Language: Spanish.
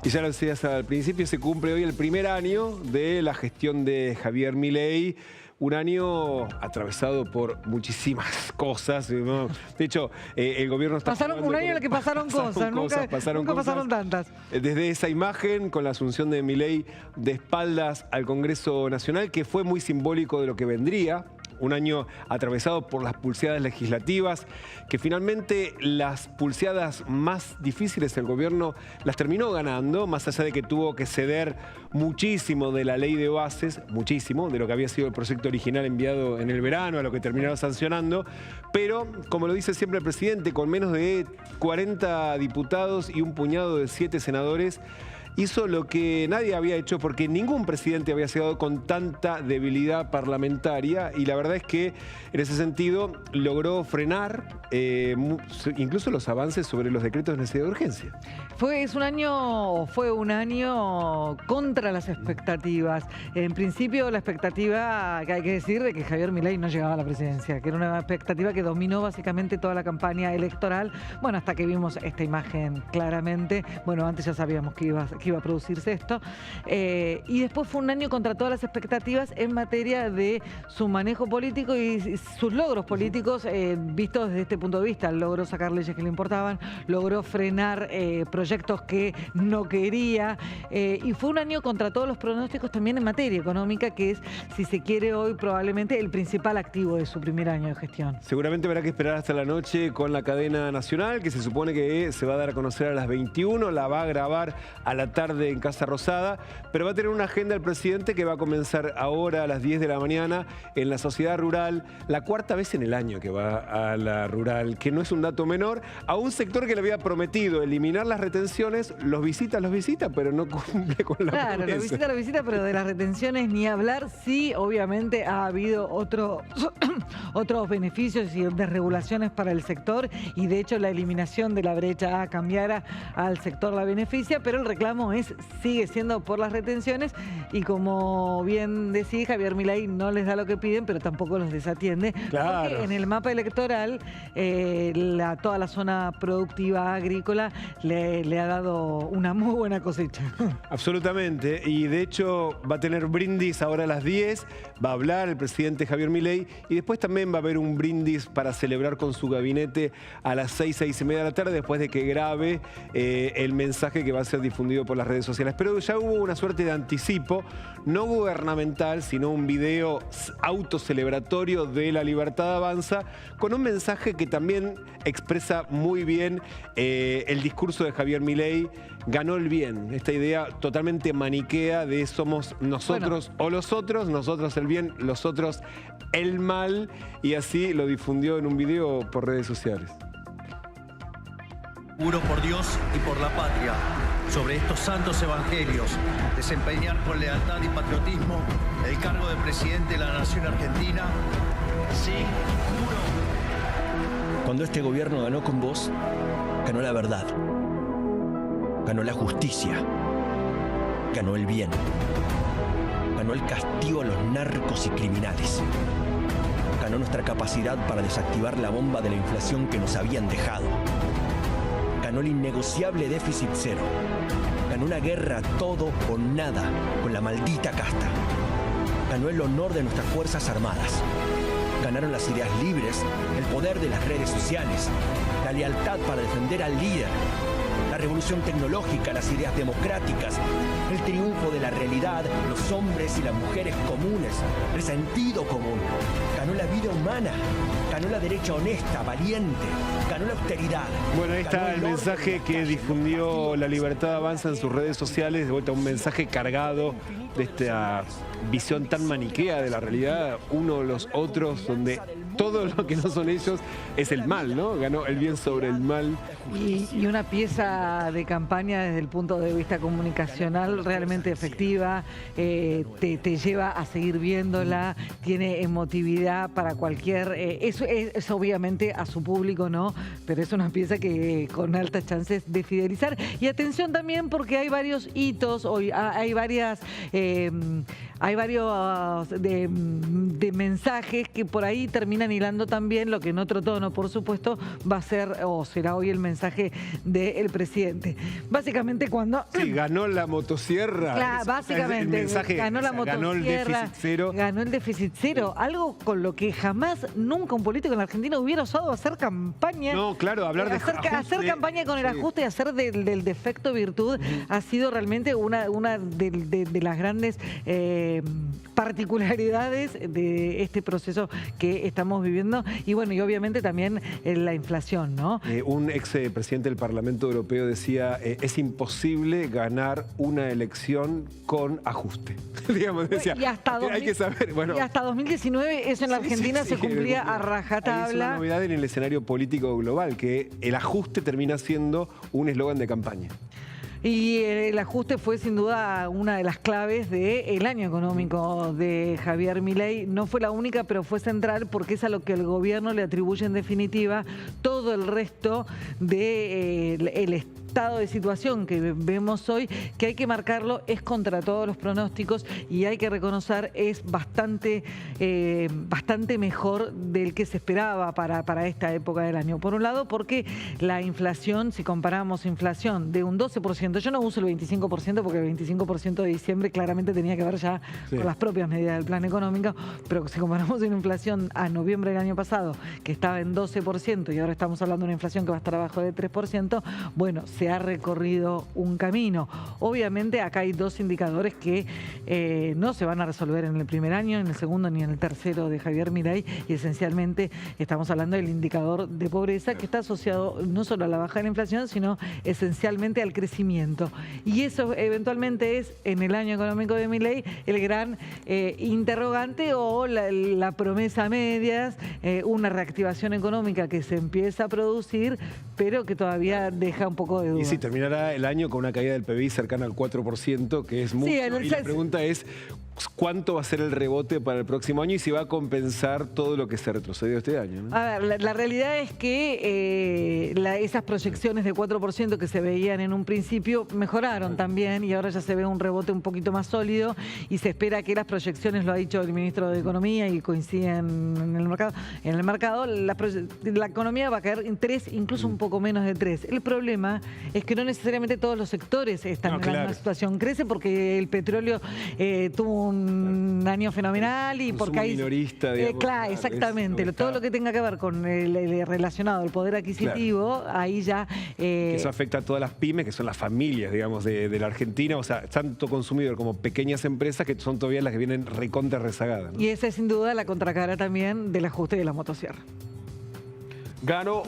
Y ya lo decías al principio, se cumple hoy el primer año de la gestión de Javier Milei. Un año atravesado por muchísimas cosas, ¿no? De hecho, el gobierno está... Pasaron un año en el que pasaron cosas, nunca pasaron tantas. Desde esa imagen, con la asunción de Milei de espaldas al Congreso Nacional, que fue muy simbólico de lo que vendría. Un año atravesado por las pulseadas legislativas, que finalmente las pulseadas más difíciles el gobierno las terminó ganando, más allá de que tuvo que ceder muchísimo de la ley de bases, muchísimo de lo que había sido el proyecto original enviado en el verano, a lo que terminaron sancionando, pero, como lo dice siempre el presidente, con menos de 40 diputados y un puñado de 7 senadores, hizo lo que nadie había hecho porque ningún presidente había llegado con tanta debilidad parlamentaria y la verdad es que en ese sentido logró frenar incluso los avances sobre los decretos de necesidad de urgencia. Fue un año contra las expectativas. En principio la expectativa, que hay que decir, de que Javier Milei no llegaba a la presidencia, que era una expectativa que dominó básicamente toda la campaña electoral. Bueno, hasta que vimos esta imagen claramente. Bueno, antes ya sabíamos que iba a producirse esto. Y después fue un año contra todas las expectativas en materia de su manejo político y sus logros políticos vistos desde este punto de vista. Logró sacar leyes que le importaban, logró frenar proyectos que no quería y fue un año contra todos los pronósticos también en materia económica, que es, si se quiere hoy, probablemente el principal activo de su primer año de gestión. Seguramente habrá que esperar hasta la noche con la cadena nacional, que se supone que se va a dar a conocer a las 21, la va a grabar a la tarde en Casa Rosada, pero va a tener una agenda el presidente que va a comenzar ahora a las 10 de la mañana en la Sociedad Rural, la cuarta vez en el año que va a la rural, que no es un dato menor, a un sector que le había prometido eliminar las retenciones, los visita, pero no cumple con la promesa. Claro, los visita, pero de las retenciones ni hablar. Sí, obviamente ha habido otros beneficios y desregulaciones para el sector y de hecho la eliminación de la brecha a cambiar al sector la beneficia, pero el reclamo sigue siendo por las retenciones y, como bien decía, Javier Milei no les da lo que piden, pero tampoco los desatiende. Claro. Porque en el mapa electoral toda la zona productiva agrícola le ha dado una muy buena cosecha. Absolutamente, y de hecho va a tener brindis ahora a las 10, va a hablar el presidente Javier Milei y después también va a haber un brindis para celebrar con su gabinete a las 6 y media de la tarde, después de que grabe el mensaje que va a ser difundido por las redes sociales. Pero ya hubo una suerte de anticipo, no gubernamental, sino un video autocelebratorio de La Libertad Avanza, con un mensaje que también expresa muy bien el discurso de Javier Milei. Ganó el bien, esta idea totalmente maniquea de somos nosotros o los otros, nosotros el bien, los otros el mal, y así lo difundió en un video por redes sociales. Juro por Dios y por la patria, sobre estos santos evangelios, desempeñar con lealtad y patriotismo el cargo de presidente de la Nación Argentina. Sí, juro. Cuando este gobierno ganó con vos, ganó la verdad, ganó la justicia, ganó el bien, ganó el castigo a los narcos y criminales, ganó nuestra capacidad para desactivar la bomba de la inflación que nos habían dejado. Ganó el innegociable déficit cero. Ganó una guerra todo o nada con la maldita casta. Ganó el honor de nuestras Fuerzas Armadas. Ganaron las ideas libres, el poder de las redes sociales, la lealtad para defender al líder, la revolución tecnológica, las ideas democráticas, el triunfo de la realidad, los hombres y las mujeres comunes, el sentido común. Ganó la vida humana, ganó la derecha honesta, valiente, ganó la austeridad. Bueno, ahí está el mensaje que difundió La Libertad Avanza en sus redes sociales, de vuelta un mensaje cargado de esta visión tan maniquea de la realidad, uno los otros, donde todo lo que no son ellos es el mal, ¿no? Ganó el bien sobre el mal. Y una pieza de campaña desde el punto de vista comunicacional realmente efectiva, te lleva a seguir viéndola, tiene emotividad para cualquier... Eso es obviamente a su público, ¿no? Pero es una pieza que con altas chances de fidelizar. Y atención también porque hay varios hitos, hoy hay varios de mensajes que por ahí terminan hilando también lo que en otro tono, por supuesto, va a ser o será hoy el mensaje del presidente. presidente. Básicamente cuando... Sí, ganó la motosierra. Claro, básicamente, el mensaje, ganó la motosierra, ganó el déficit cero. Ganó el déficit cero, algo con lo que jamás, nunca un político en la Argentina hubiera osado hacer campaña. No, claro, hablar de hacer campaña con el ajuste y hacer del defecto virtud ha sido realmente una de las grandes particularidades de este proceso que estamos viviendo. Y bueno, y obviamente también la inflación, ¿no? Un ex presidente del Parlamento Europeo decía, es imposible ganar una elección con ajuste. Digamos, decía, y hasta hay que saber, bueno, y hasta 2019 eso en la Argentina se cumplía a rajatabla. Es una novedad en el escenario político global, que el ajuste termina siendo un eslogan de campaña. Y el ajuste fue sin duda una de las claves del año económico de Javier Milei. No fue la única, pero fue central porque es a lo que el gobierno le atribuye en definitiva todo el resto del estado de situación que vemos hoy, que hay que marcarlo, es contra todos los pronósticos y hay que reconocer es bastante mejor del que se esperaba para esta época del año. Por un lado, porque la inflación, si comparamos inflación de un 12%, yo no uso el 25% porque el 25% de diciembre claramente tenía que ver ya con las propias medidas del plan económico, pero si comparamos una inflación a noviembre del año pasado, que estaba en 12% y ahora estamos hablando de una inflación que va a estar abajo de 3%, bueno, se ha recorrido un camino. Obviamente acá hay dos indicadores que no se van a resolver en el primer año, en el segundo ni en el tercero de Javier Milei, y esencialmente estamos hablando del indicador de pobreza que está asociado no solo a la baja de la inflación, sino esencialmente al crecimiento. Y eso eventualmente es, en el año económico de Milei, el gran interrogante o la promesa a medias, una reactivación económica que se empieza a producir, pero que todavía deja un poco de duda. Y sí, terminará el año con una caída del PBI cercana al 4%, que es mucho. Y la pregunta es, ¿cuánto va a ser el rebote para el próximo año y si va a compensar todo lo que se retrocedió este año, ¿no? A ver, la realidad es que esas proyecciones de 4% que se veían en un principio mejoraron también y ahora ya se ve un rebote un poquito más sólido y se espera que las proyecciones, lo ha dicho el ministro de Economía y coinciden en el mercado, la economía va a caer en 3, incluso un poco menos de 3. El problema es que no necesariamente todos los sectores están en la misma situación. Crece porque el petróleo tuvo un año fenomenal y porque hay minorista, digamos, claro, exactamente, todo lo que tenga que ver con el relacionado al poder adquisitivo, ahí ya que eso afecta a todas las pymes, que son las familias, digamos, de la Argentina, o sea, tanto consumidor como pequeñas empresas que son todavía las que vienen recontra rezagadas, ¿no? Y esa es sin duda la contracara también del ajuste de la motosierra. Ganó